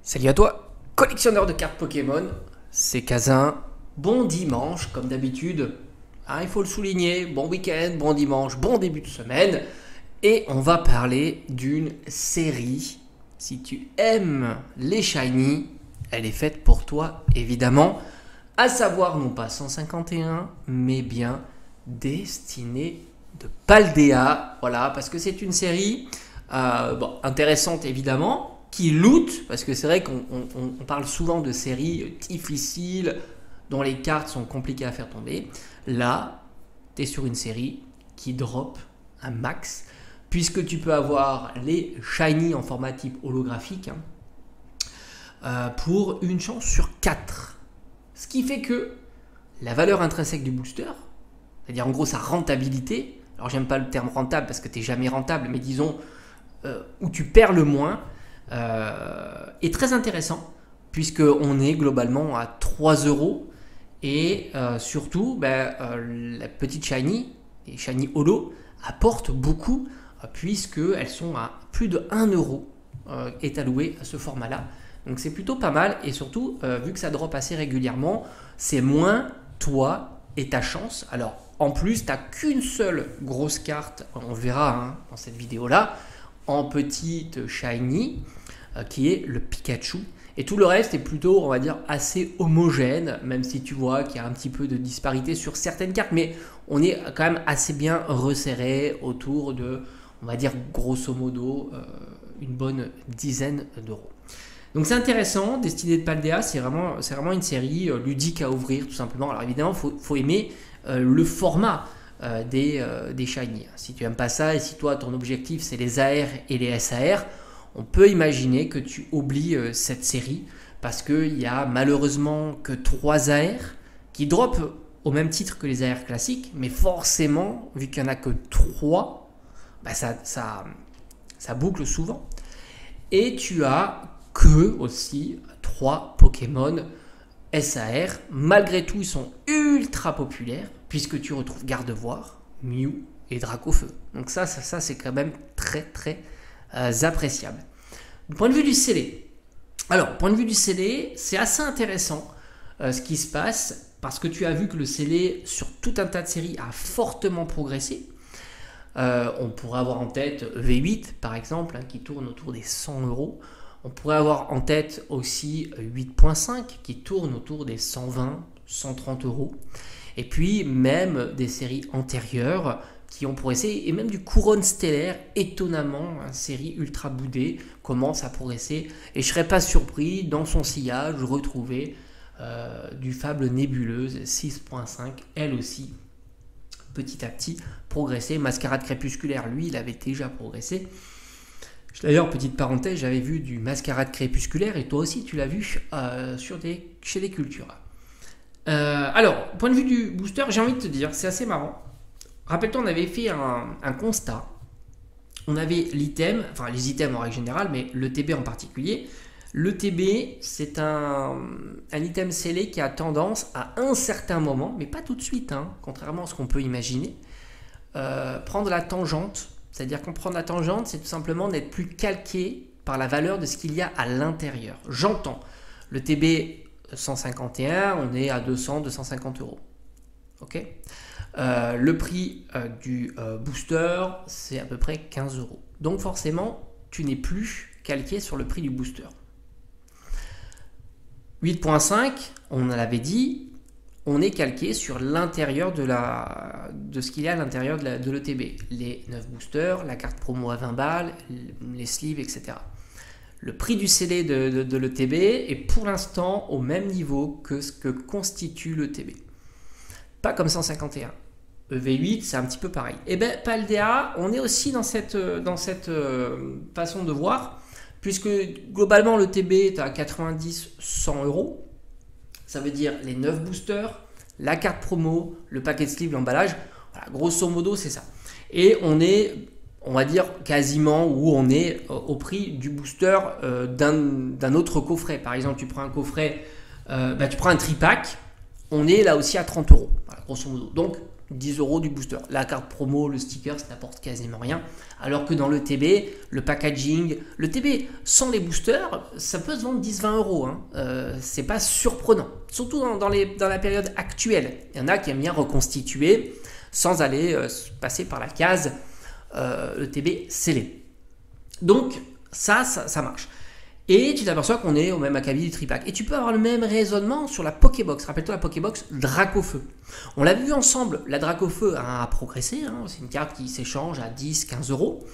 Salut à toi, collectionneur de cartes Pokémon, c'est Kazin. Bon dimanche, comme d'habitude. Ah, il faut le souligner, bon week-end, bon dimanche, bon début de semaine. Et on va parler d'une série. Si tu aimes les shiny, elle est faite pour toi, évidemment. À savoir, non pas 151, mais bien Destinée de Paldea. Voilà, parce que c'est une série intéressante, évidemment, qui loot, parce que c'est vrai qu'on parle souvent de séries difficiles dont les cartes sont compliquées à faire tomber. Là, tu es sur une série qui drop un max, puisque tu peux avoir les shiny en format type holographique pour une chance sur 4. Ce qui fait que la valeur intrinsèque du booster, c'est-à-dire en gros sa rentabilité, alors j'aime pas le terme rentable parce que tu n'es jamais rentable, mais disons où tu perds le moins, est très intéressant, puisqu'on est globalement à 3 euros. Et surtout, la petite shiny, les shiny holo, apportent beaucoup, puisqu'elles sont à plus de 1 euro est alloué à ce format-là. Donc c'est plutôt pas mal, et surtout, vu que ça drop assez régulièrement, c'est moins toi et ta chance. Alors en plus, tu n'as qu'une seule grosse carte, on verra dans cette vidéo-là, en petite shiny, qui est le Pikachu. Et tout le reste est plutôt, on va dire, assez homogène, même si tu vois qu'il y a un petit peu de disparité sur certaines cartes, mais on est quand même assez bien resserré autour de, on va dire, grosso modo, une bonne dizaine d'euros. Donc c'est intéressant, Destinée de Paldea, c'est vraiment une série ludique à ouvrir, tout simplement. Alors évidemment, il faut aimer le format des shiny. Si tu n'aimes pas ça, et si toi, ton objectif, c'est les AR et les SAR, on peut imaginer que tu oublies cette série, parce qu'il n'y a malheureusement que 3 AR qui dropent au même titre que les AR classiques, mais forcément, vu qu'il n'y en a que 3, ça boucle souvent. Et tu as que aussi 3 Pokémon SAR. Malgré tout, ils sont ultra populaires, puisque tu retrouves Gardevoir, Mew et Dracofeu. Donc ça c'est quand même très appréciable. Du point de vue du scellé, alors point de vue du scellé, c'est assez intéressant ce qui se passe, parce que tu as vu que le scellé sur tout un tas de séries a fortement progressé. On pourrait avoir en tête V8 par exemple, qui tourne autour des 100 euros. On pourrait avoir en tête aussi 8.5 qui tourne autour des 120, 130 euros. Et puis même des séries antérieures qui ont progressé, et même du Couronne Stellaire, étonnamment, une série ultra boudée, commence à progresser. Et je ne serais pas surpris, dans son sillage, retrouver du Fable Nébuleuse 6.5, elle aussi, petit à petit, progresser. Mascarade Crépusculaire, lui, il avait déjà progressé. D'ailleurs, petite parenthèse, j'avais vu du Mascarade Crépusculaire, et toi aussi, tu l'as vu chez des cultures. Alors, point de vue du booster, j'ai envie de te dire, c'est assez marrant. Rappelle-toi, on avait fait un constat. On avait l'item, enfin les items en règle générale, mais le TB en particulier. Le TB, c'est un item scellé qui a tendance à un certain moment, mais pas tout de suite, contrairement à ce qu'on peut imaginer, prendre la tangente. C'est-à-dire qu'on prend la tangente, c'est tout simplement d'être plus calqué par la valeur de ce qu'il y a à l'intérieur. J'entends. Le TB 151, on est à 200, 250 euros. Ok. Le prix du booster, c'est à peu près 15 euros. Donc forcément, tu n'es plus calqué sur le prix du booster. 8.5, on l'avait dit, on est calqué sur l'intérieur de ce qu'il y a à l'intérieur de l'ETB. Les 9 boosters, la carte promo à 20 balles, les sleeves, etc. Le prix du CD de l'ETB est pour l'instant au même niveau que ce que constitue l'ETB. Pas comme 151. EV8, c'est un petit peu pareil. Et bien, Paldea, on est aussi dans cette façon de voir, puisque globalement, le TB est à 90-100 euros. Ça veut dire les 9 boosters, la carte promo, le paquet de sleeve, l'emballage. Voilà, grosso modo, c'est ça. Et on est, on va dire, quasiment où on est au prix du booster d'un autre coffret. Par exemple, tu prends un coffret, tu prends un tripack, on est là aussi à 30 euros. Voilà, grosso modo. Donc, 10 euros du booster. La carte promo, le sticker, ça n'apporte quasiment rien. Alors que dans le TB, le packaging, le TB sans les boosters, ça peut se vendre 10-20 euros. Hein. C'est pas surprenant. Surtout dans la période actuelle. Il y en a qui aiment bien reconstituer sans aller passer par la case le TB scellé. Donc ça marche. Et tu t'aperçois qu'on est au même acabit du tripack. Et tu peux avoir le même raisonnement sur la Pokébox. Rappelle-toi la Pokébox Dracofeu. On l'a vu ensemble, la Dracofeu a progressé. Hein. C'est une carte qui s'échange à 10-15 euros.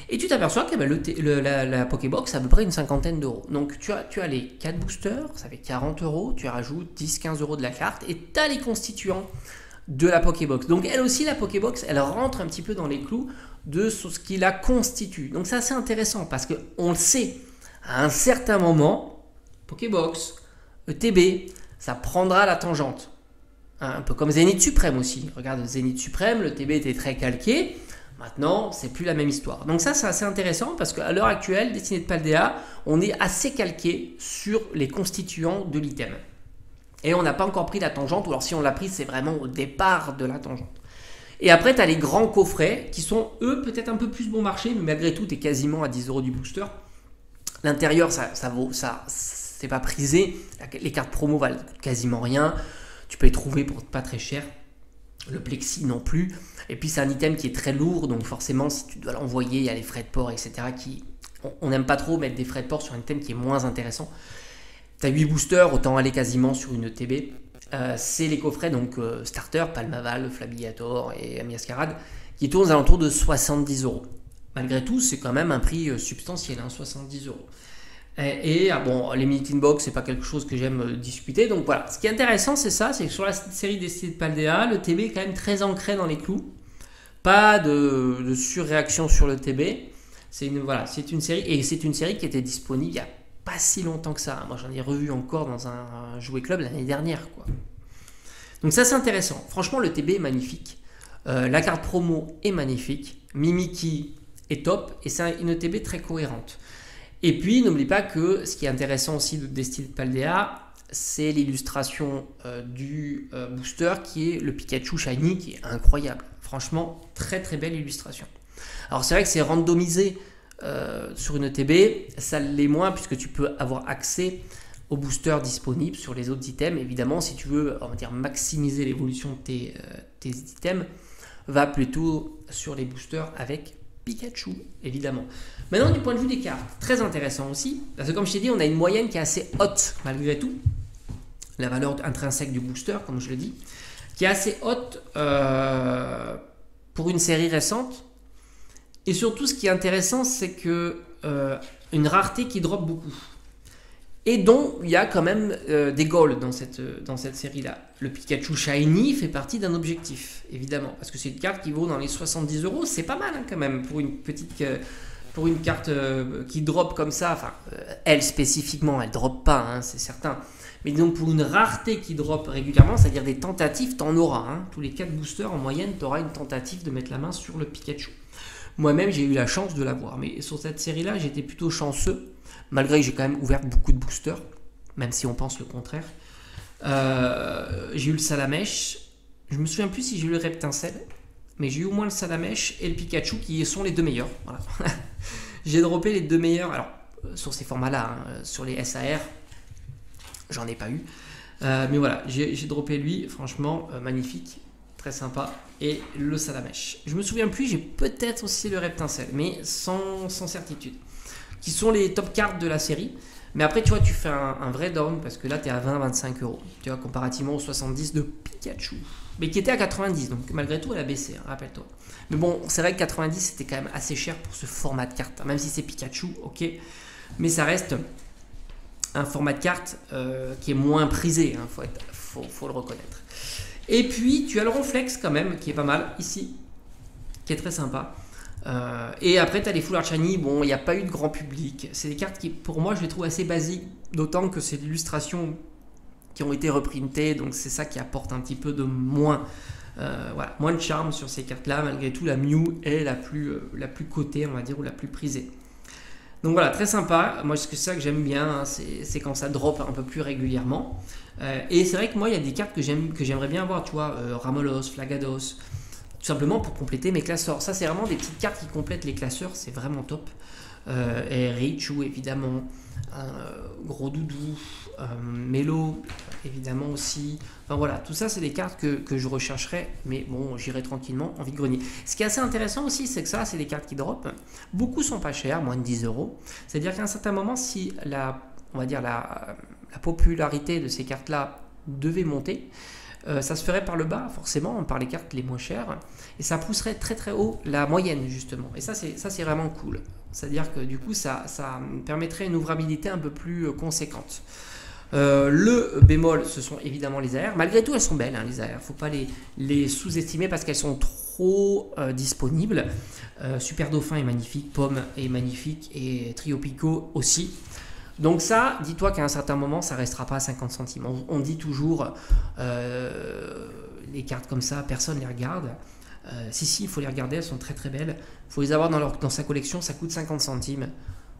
Et tu t'aperçois que la Pokébox a à peu près une cinquantaine d'euros. Donc tu as les 4 boosters, ça fait 40 euros. Tu rajoutes 10-15 euros de la carte et tu as les constituants de la Pokébox. Donc elle aussi, la Pokébox, elle rentre un petit peu dans les clous de ce qui la constitue. Donc c'est assez intéressant parce qu'on le sait. À un certain moment, Pokébox, ETB, ça prendra la tangente. Un peu comme Zénith Suprême aussi. Regarde Zénith Suprême, le TB était très calqué. Maintenant, c'est plus la même histoire. Donc ça, c'est assez intéressant parce qu'à l'heure actuelle, Destinée de Paldea, on est assez calqué sur les constituants de l'item. Et on n'a pas encore pris la tangente, ou alors si on l'a pris, c'est vraiment au départ de la tangente. Et après, tu as les grands coffrets qui sont, eux, peut-être un peu plus bon marché, mais malgré tout, tu es quasiment à 10 euros du booster. L'intérieur, ça c'est pas prisé. Les cartes promo valent quasiment rien. Tu peux les trouver pour pas très cher. Le plexi non plus. Et puis c'est un item qui est très lourd, donc forcément si tu dois l'envoyer, il y a les frais de port, etc. On n'aime pas trop mettre des frais de port sur un item qui est moins intéressant. Tu as 8 boosters, autant aller quasiment sur une TB. C'est les coffrets donc starter, Palmaval, Flabillator et Amiascarade, qui tournent aux alentours de 70 euros. Malgré tout, c'est quand même un prix substantiel, 70 euros. Et bon, les Meeting Box, c'est pas quelque chose que j'aime discuter. Donc voilà, ce qui est intéressant, c'est ça, c'est que sur la série Destinée de Paldea, le TB est quand même très ancré dans les clous. Pas de surréaction sur le TB. C'est une série, et c'est une série qui était disponible il n'y a pas si longtemps que ça. Moi, j'en ai revu encore dans un jouet club l'année dernière, quoi. Donc ça, c'est intéressant. Franchement, le TB est magnifique. La carte promo est magnifique. Mimikyu est top et c'est une TB très cohérente. Et puis n'oublie pas que ce qui est intéressant aussi de Destinée de Paldea, c'est l'illustration du booster qui est le Pikachu Shiny qui est incroyable. Franchement, très très belle illustration. Alors c'est vrai que c'est randomisé sur une TB, ça l'est moins puisque tu peux avoir accès aux boosters disponibles sur les autres items. Évidemment, si tu veux on va dire, maximiser l'évolution de tes items, va plutôt sur les boosters avec Pikachu, évidemment. Maintenant, du point de vue des cartes, très intéressant aussi, parce que comme je t'ai dit, on a une moyenne qui est assez haute, malgré tout. La valeur intrinsèque du booster, comme je le dis, qui est assez haute pour une série récente. Et surtout, ce qui est intéressant, c'est que une rareté qui drop beaucoup. Et dont il y a quand même des goals dans cette série-là. Le Pikachu Shiny fait partie d'un objectif, évidemment, parce que c'est une carte qui vaut dans les 70 euros, c'est pas mal hein, quand même pour une carte qui drop comme ça. Enfin, elle spécifiquement, elle drop pas, hein, c'est certain. Mais donc pour une rareté qui drop régulièrement, c'est-à-dire des tentatives, t'en auras. Hein. Tous les 4 boosters en moyenne, t'auras une tentative de mettre la main sur le Pikachu. Moi-même, j'ai eu la chance de l'avoir, mais sur cette série-là, j'étais plutôt chanceux. Malgré que j'ai quand même ouvert beaucoup de boosters, même si on pense le contraire. J'ai eu le Salamèche. Je me souviens plus si j'ai eu le Reptincelle, mais j'ai eu au moins le Salamèche et le Pikachu qui sont les deux meilleurs. Voilà. J'ai droppé les deux meilleurs. Alors, sur ces formats-là, hein, sur les SAR, j'en ai pas eu. Mais voilà, j'ai droppé lui, franchement, magnifique, très sympa. Et le Salamèche. Je me souviens plus, j'ai peut-être aussi le Reptincelle, mais sans certitude. Qui sont les top cartes de la série. Mais après, tu vois, tu fais un vrai down parce que là, tu es à 20-25 euros. Tu vois, comparativement aux 70 de Pikachu. Mais qui était à 90, donc malgré tout, elle a baissé, hein, rappelle-toi. Mais bon, c'est vrai que 90, c'était quand même assez cher pour ce format de carte. Même si c'est Pikachu, ok. Mais ça reste un format de carte qui est moins prisé, hein, faut le reconnaître. Et puis, tu as le Ronflex quand même, qui est pas mal, ici. Qui est très sympa. Et après, tu as les Full Art Shiny. Bon, il n'y a pas eu de grand public. C'est des cartes qui, pour moi, je les trouve assez basiques. D'autant que c'est l'illustration qui ont été reprintées. Donc, c'est ça qui apporte un petit peu de moins, moins de charme sur ces cartes-là. Malgré tout, la Mew est la plus cotée, on va dire, ou la plus prisée. Donc voilà, très sympa. Moi, c'est ça que j'aime bien, hein, c'est quand ça drop un peu plus régulièrement. Et c'est vrai que moi, il y a des cartes que j'aimerais bien avoir. Tu vois, Ramolos, Flagados. tout simplement pour compléter mes classeurs. Ça, c'est vraiment des petites cartes qui complètent les classeurs, c'est vraiment top. Et Richu, évidemment, Gros Doudou, Mélo, évidemment aussi. Enfin voilà, tout ça, c'est des cartes que je rechercherai, mais bon, j'irai tranquillement en vide-grenier. Ce qui est assez intéressant aussi, c'est que ça, c'est des cartes qui drop. Beaucoup sont pas chères, moins de 10 euros. C'est-à-dire qu'à un certain moment, si on va dire la popularité de ces cartes-là devait monter, ça se ferait par le bas, forcément, par les cartes les moins chères, et ça pousserait très très haut la moyenne, justement. Et ça, c'est vraiment cool. C'est-à-dire que du coup, ça permettrait une ouvrabilité un peu plus conséquente. Le bémol, ce sont évidemment les AR. Malgré tout, elles sont belles, hein, les AR. Il ne faut pas les sous-estimer parce qu'elles sont trop disponibles. Super Dauphin est magnifique, Pomme est magnifique et Trio Pico aussi. Donc ça, dis-toi qu'à un certain moment, ça ne restera pas à 50 centimes. On dit toujours, les cartes comme ça, personne ne les regarde. Si, il faut les regarder, elles sont très très belles. Il faut les avoir dans sa collection, ça coûte 50 centimes.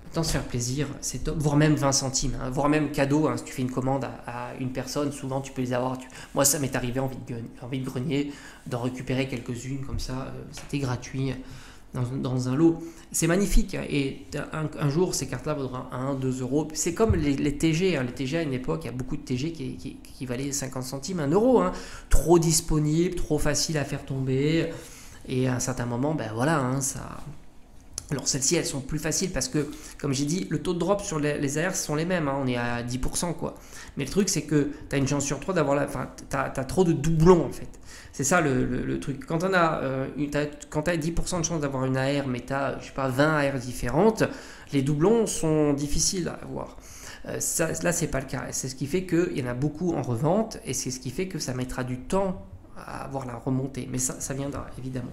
Autant se faire plaisir, c'est top, voire même 20 centimes, hein, voire même cadeau. Hein, si tu fais une commande à une personne, souvent tu peux les avoir. Moi, ça m'est arrivé en vide-grenier d'en récupérer quelques-unes comme ça, c'était gratuit. Dans un lot. C'est magnifique, hein, et un jour ces cartes-là vaudront 1, 2 euros. C'est comme les TG. Hein. Les TG à une époque, il y a beaucoup de TG qui valaient 50 centimes, 1 euro. Hein. Trop disponible, trop facile à faire tomber. Et à un certain moment, ben voilà, hein, ça. Alors celles-ci, elles sont plus faciles parce que, comme j'ai dit, le taux de drop sur les AR sont les mêmes. Hein, on est à 10%, quoi. Mais le truc, c'est que tu as une chance sur 3 d'avoir tu as trop de doublons, en fait. C'est ça le truc. Quand tu as 10% de chance d'avoir une AR, mais tu as, je sais pas, 20 AR différentes, les doublons sont difficiles à avoir. Là, c'est pas le cas. C'est ce qui fait qu'il y en a beaucoup en revente et c'est ce qui fait que ça mettra du temps à avoir la remontée. Mais ça viendra, évidemment.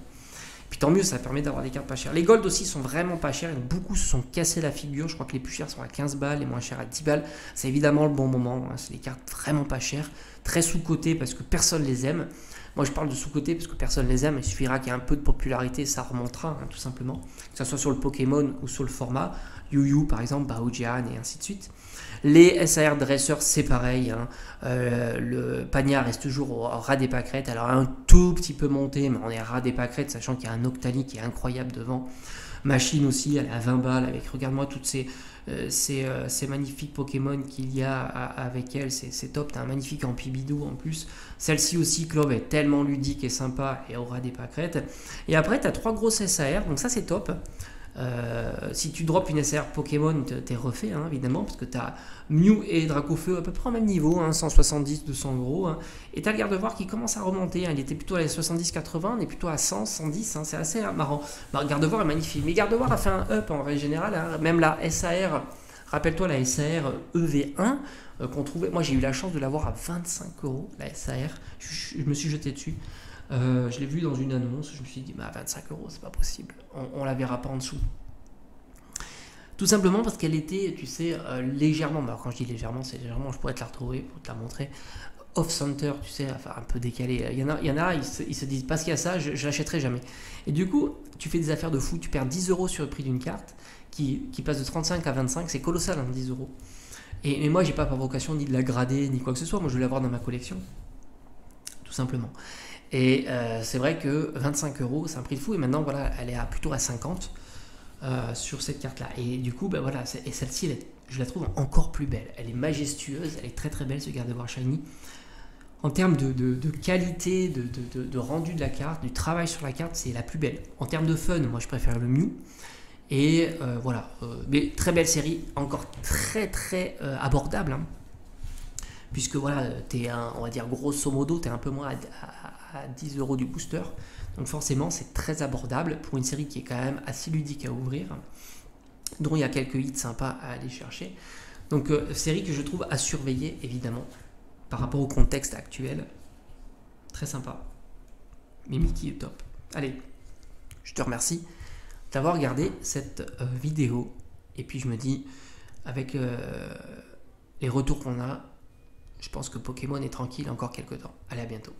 Puis tant mieux, ça permet d'avoir des cartes pas chères. Les gold aussi sont vraiment pas chers. Beaucoup se sont cassés la figure. Je crois que les plus chers sont à 15 balles, les moins chers à 10 balles. C'est évidemment le bon moment. Hein. C'est des cartes vraiment pas chères, très sous-cotées parce que personne les aime. Moi, je parle de sous-côté parce que personne les aime. Il suffira qu'il y ait un peu de popularité, ça remontera, hein, tout simplement. Que ce soit sur le Pokémon ou sur le format. Yu-Yu, par exemple, Baojian et ainsi de suite. Les SAR dresseurs, c'est pareil. Hein. Le Pagna reste toujours au ras des pâquerettes. Alors, un tout petit peu monté, mais on est à ras des pâquerettes, sachant qu'il y a un Octali qui est incroyable devant. Machine aussi, elle est à 20 balles. Avec, regarde-moi toutes ces magnifiques Pokémon qu'il y a avec elle. C'est top. Tu as un magnifique Ampibidou en plus. Celle-ci aussi, Clove, est tellement ludique et sympa et au ras des pâquerettes. Et après, tu as 3 grosses SAR. Donc, ça, c'est top. Si tu drops une SR Pokémon, t'es refait, hein, évidemment, parce que tu as Mew et Dracofeu à peu près au même niveau, hein, 170-200 euros. Hein, et tu as le Gardevoir qui commence à remonter. Hein, il était plutôt à 70-80, on est plutôt à 100-110. Hein, c'est assez marrant. Bah, Gardevoir est magnifique. Mais Gardevoir a fait un up en règle générale. Hein, même la SAR, rappelle-toi la SAR EV1 qu'on trouvait. Moi, j'ai eu la chance de l'avoir à 25 euros, la SAR. Je me suis jeté dessus. Je l'ai vu dans une annonce, je me suis dit, bah, 25 euros, c'est pas possible, on la verra pas en dessous. Tout simplement parce qu'elle était, tu sais, légèrement, alors quand je dis légèrement, c'est légèrement, je pourrais te la retrouver pour te la montrer, off-center, tu sais, enfin un peu décalé. Il y en a ils se disent, parce qu'il y a ça, je l'achèterai jamais. Et du coup, tu fais des affaires de fou, tu perds 10 euros sur le prix d'une carte qui passe de 35 à 25, c'est colossal, hein, 10 euros. Et moi, j'ai pas pour vocation ni de la grader, ni quoi que ce soit, moi je veux l'avoir dans ma collection, tout simplement. Et c'est vrai que 25 euros, c'est un prix de fou. Et maintenant, voilà, elle est plutôt à 50 sur cette carte-là. Et du coup, ben voilà, et celle-ci, je la trouve encore plus belle. Elle est majestueuse, elle est très très belle, ce Gardevoir Shiny. En termes de qualité, de rendu de la carte, du travail sur la carte, c'est la plus belle. En termes de fun, moi, je préfère le Mew. Et voilà, mais très belle série, encore très très abordable. Hein. Puisque voilà, on va dire grosso modo, tu es un peu moins à 10 euros du booster. Donc forcément, c'est très abordable pour une série qui est quand même assez ludique à ouvrir, dont il y a quelques hits sympas à aller chercher. Donc série que je trouve à surveiller, évidemment, par rapport au contexte actuel. Très sympa. Mimikyu est top. Allez, je te remercie d'avoir regardé cette vidéo. Et puis je me dis, avec les retours qu'on a, je pense que Pokémon est tranquille encore quelques temps. Allez, à bientôt.